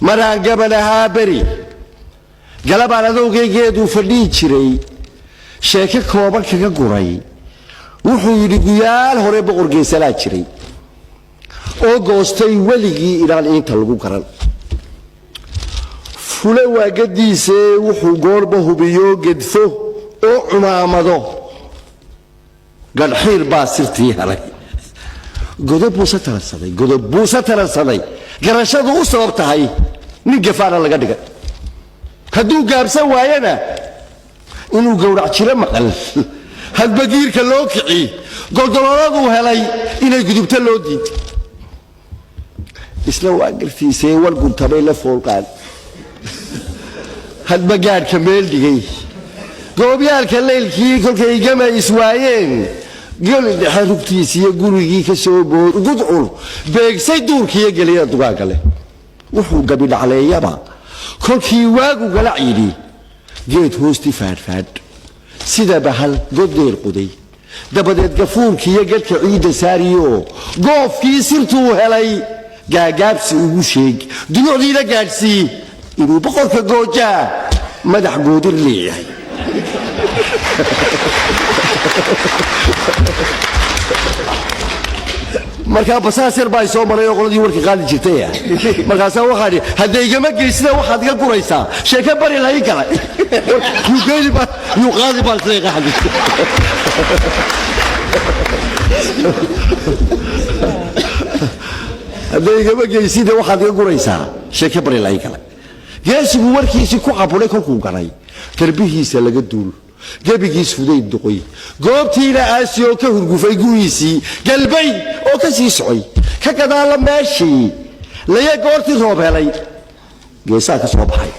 مران قبلها بري قلب على ذوقي جيدو فردي شري شاكك كوبا كيكا قري وحو يريقيال هوري بقرقي سلا شري oo goostay waligii ilaa inta lagu karan fule waagadiisa wuxuu goorba hubiyo gedfo oo cumaamado galxiir baa sirtii helay godob buu satarsaday garashadu u sabab tahay nin gafaana laga dhigay hadduu gaabsan waayana inuu gowrac jiro maqal hadbagiirka loo kici goldololadu helay inay gudubta loo diiday isla waaqirtiisay wargun tabay la foolqaan hadba gaadhka meel dhigay goobyaalka leylkii kolkay gama iswaayeen geli dhexe rugtiisiiyo gurigii ka soo gudcul beegsay duurkiiyo geliya dugaaga leh wuxuu gabi dhacleeyaba kolkii waagu gala ciidhi geed hoosti faadhfaadh sida bahal goddeer quday dabadeed gafuurkiiyo gadhka ciidda saariyo goofkii sirtuu helay gaagaabsi ugu sheeg dunuucdiina gaadhsii inuu boqorka goojaa madax goodir leeyahay markaa basaas yar baa soo maray oo qoladii warkii qaadi jirtay markaasaa waxaa dhi hadday igama geysina waxaad iga guraysaa sheeke bari lahayn kala yuu qaadi baan siday qaxdi hadday igama geysina waxaad iga guraysaa sheeke bari lahayn kala geesigu warkiisii ku cabulay kolkuu galay garbihiisa laga duul gebigiis fuday duqoy goobtiina aasi oo ka hurgufay guyiisii galbay oo ka sii socay ka gadaala meeshii laya goortii roob helay geesaa ka soo baxay